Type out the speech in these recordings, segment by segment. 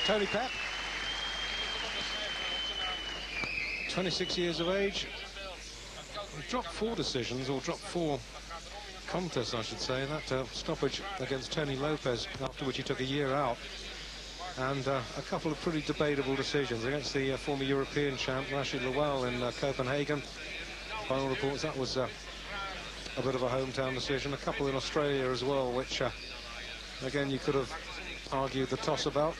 Tony Pep, 26 years of age. He dropped 4 decisions, or dropped 4 contests, I should say. That stoppage against Tony Lopez, after which he took a year out. And a couple of pretty debatable decisions against the former European champ, Rashid Lawal, in Copenhagen. Final reports, that was a bit of a hometown decision. A couple in Australia as well, which, again, you could have argued the toss about.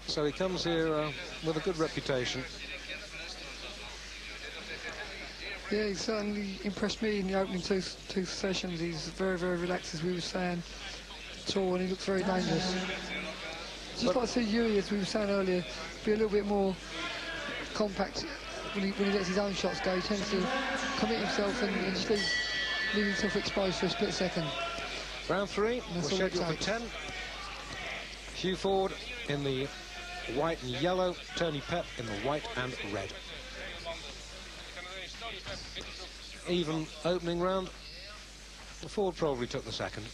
So he comes here with a good reputation. Yeah, he certainly impressed me in the opening two sessions. He's very, very relaxed, as we were saying, tall, and he looks very dangerous. Just like to see Hughie, as we were saying earlier, be a little bit more compact when he lets his own shots go. He tends to commit himself and just leave himself exposed for a split second. Round 3, we're scheduled for 10. Hugh Forde in the white and yellow, Tony Pep in the white and red. Even opening round. Forde probably took the second.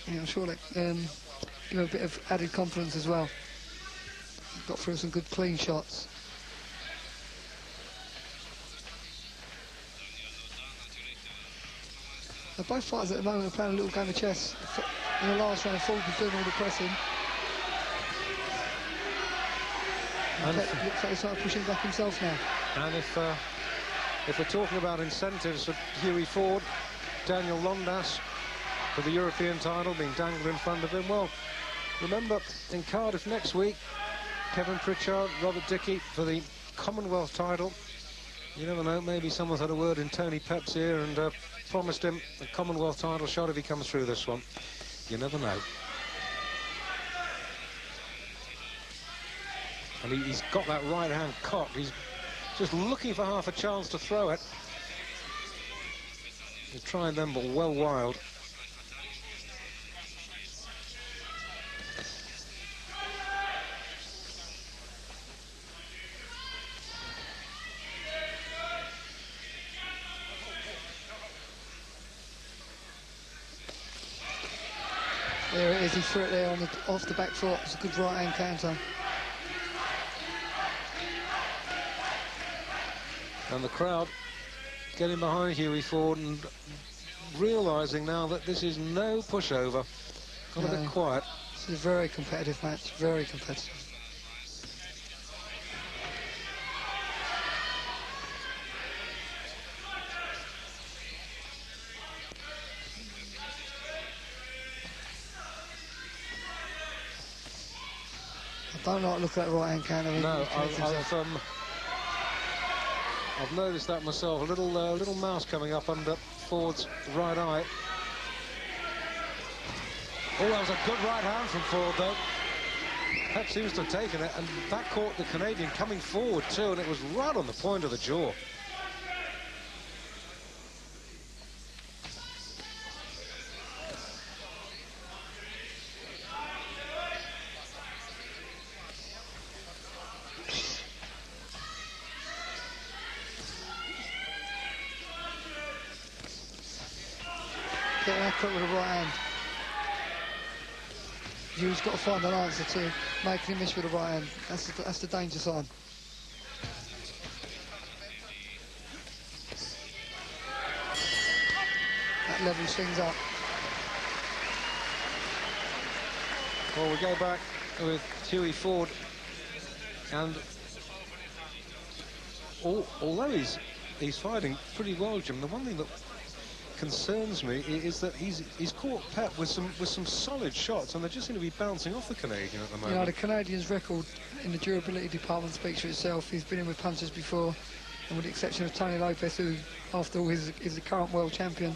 Yeah, I'm sure that give him a bit of added confidence as well. Got through some good clean shots. Now, both fighters at the moment are playing a little game of chess. In the last round, Forde was doing all the pressing. And Pep looks like he's starting pushing back himself now. And if we're talking about incentives for Hughie Forde, Daniel Londas for the European title being dangled in front of him, well, remember, in Cardiff next week, Kevin Pritchard, Robert Dickey for the Commonwealth title. You never know, maybe someone's had a word in Tony Pep's ear and promised him a Commonwealth title shot if he comes through this one. You never know. And he's got that right hand cocked. He's just looking for half a chance to throw it. He's trying them, but well wild. There it is, he threw it there on off the back foot. It's a good right-hand counter. And the crowd getting behind Hughie Forde and realising now that this is no pushover. Got a bit quiet. It's a very competitive match, very competitive. I don't like looking at the right-hand counter. No, I've noticed that myself. A little mouse coming up under Forde's right eye. Oh, that was a good right hand from Forde, though. Pep seems to have taken it, and that caught the Canadian coming forward, too, and it was right on the point of the jaw. Getting that cut with the right hand. Hugh's got to find an answer to making him miss with the right hand. That's the danger sign. That level swings up. Well, we go back with Hughie Forde, and although he's fighting pretty well, Jim, the one thing that concerns me is that he's caught Pep with some solid shots, and they just seem to be bouncing off the Canadian at the moment. You know, the Canadian's record in the durability department speaks for itself. He's been in with punchers before, and with the exception of Tony Lopez, who, after all, is the current world champion,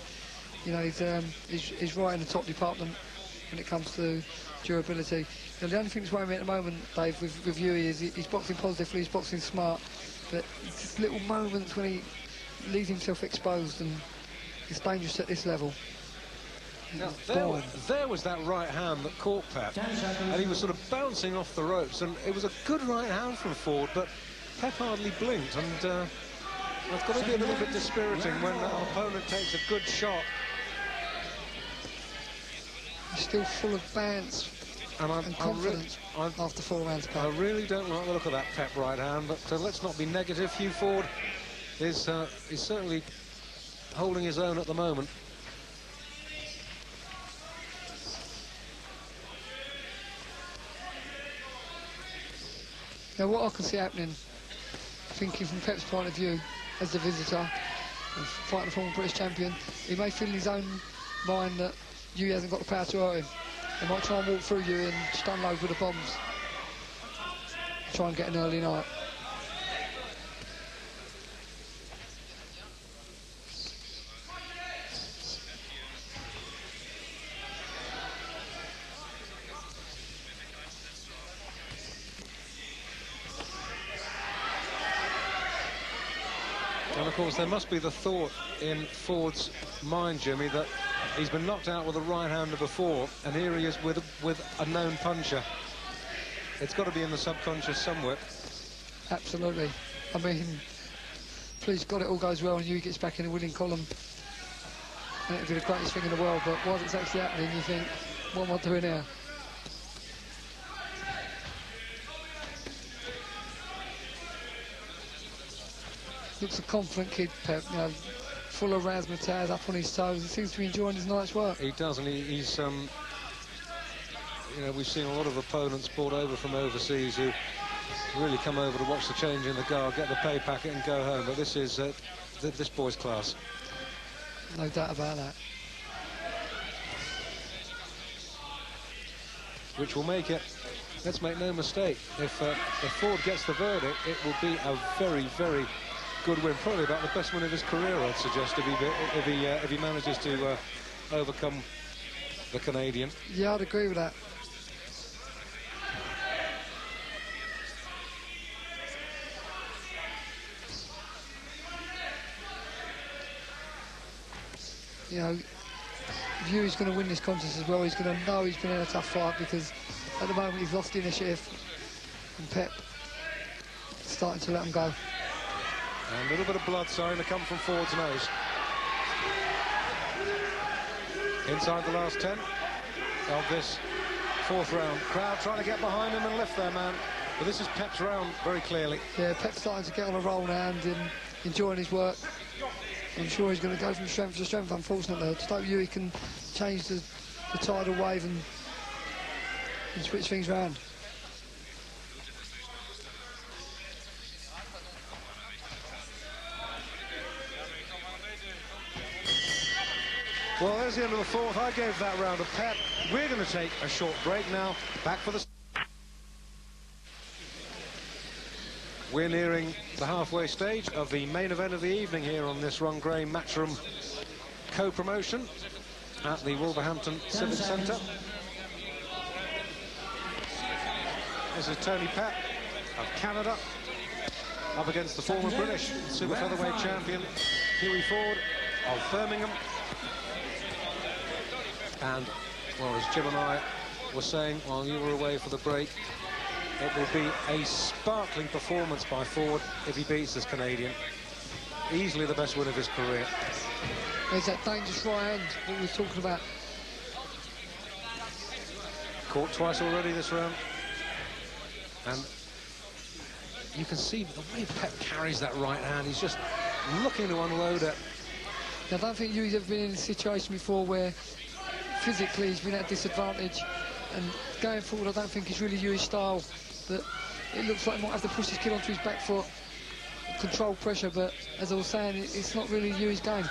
you know, he's right in the top department when it comes to durability. You know, the only thing that's worrying me at the moment, Dave, with Hughie is he's boxing positively, he's boxing smart, but it's just little moments when he leaves himself exposed, and it's dangerous at this level. Now, there was that right hand that caught Pep, and he was sort of bouncing off the ropes, and it was a good right hand from Forde, but Pep hardly blinked, and it's got to be a little bit dispiriting when an opponent takes a good shot. He's still full of bounce and confidence after 4 rounds. I really don't like the look of that Pep right hand, but let's not be negative. Hugh Forde is certainly holding his own at the moment. Now, what I can see happening, thinking from Pep's point of view, as the visitor, and fighting the former British champion, he may feel in his own mind that Hugh hasn't got the power to hurt him. He might try and walk through you and just unload with the bombs. Try and get an early night. And of course, there must be the thought in Forde's mind, Jimmy, that he's been knocked out with a right-hander before, and here he is with a known puncher. It's got to be in the subconscious somewhere. Absolutely. I mean, please God it all goes well and Hugh gets back in the winning column. And it'd be the greatest thing in the world, but while it's actually happening, you think, what am I doing here? Looks a confident kid, Pep, you know, full of razzmatazz, up on his toes. He seems to be enjoying his night's work. He does, and he's, you know, we've seen a lot of opponents brought over from overseas who really come over to watch the change in the guard, get the pay packet and go home. But this is this boy's class. No doubt about that. Which will make it, let's make no mistake, if Forde gets the verdict, it will be a very, very good win, probably about the best win of his career, I'd suggest, if he manages to overcome the Canadian. Yeah, I'd agree with that. You know, if Hugh's going to win this contest as well, he's going to know he's been in a tough fight, because at the moment he's lost the initiative, and Pep starting to let him go. And a little bit of blood starting to come from Forde's nose. Inside the last 10 of this 4th round. Crowd trying to get behind him and lift their man. But this is Pep's round, very clearly. Yeah, Pep's starting to get on a roll now and enjoying his work. I'm sure he's going to go from strength to strength, unfortunately. I just hope Hugh can change the tidal wave and switch things around. Well, there's the end of the 4th. I gave that round a Pep. We're going to take a short break now. Back for the... We're nearing the halfway stage of the main event of the evening here on this Ron Gray Matchroom co-promotion at the Wolverhampton Civic Centre. This is Tony Pep of Canada up against the former British super featherweight champion Hugh Forde of Birmingham. And, well, as Jim and I were saying while you were away for the break, it will be a sparkling performance by Forde if he beats this Canadian. Easily the best win of his career. There's that dangerous right hand that we were talking about. Caught twice already this round. And you can see the way Pep carries that right hand. He's just looking to unload it. Now, I don't think Hugh's ever been in a situation before where physically he's been at a disadvantage, and going forward I don't think it's really Hugh's style. But it looks like he might have to push his kid onto his back foot, control pressure, but as I was saying, it's not really Hugh's game.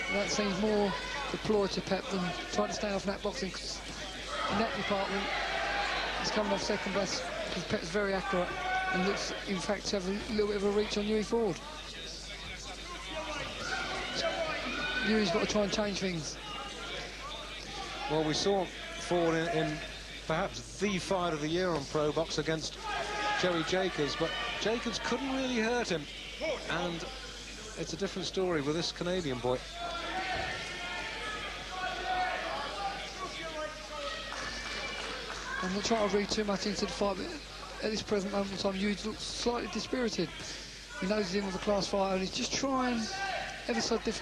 And that seems more the ploy to Pep than trying to stay off net boxing, because in that department he's coming off second best, because Pep's very accurate and looks in fact to have a little bit of a reach on Hugh Forde. Hugh's got to try and change things. Well, we saw Forde in perhaps the fight of the year on Pro Box against Joey Jacobs, but Jacobs couldn't really hurt him, and it's a different story with this Canadian boy. I'm not trying to read too much into the fight, but at this present moment in time, Hughes looks slightly dispirited. He knows he's in with a class fighter, and he's just trying ever so difficult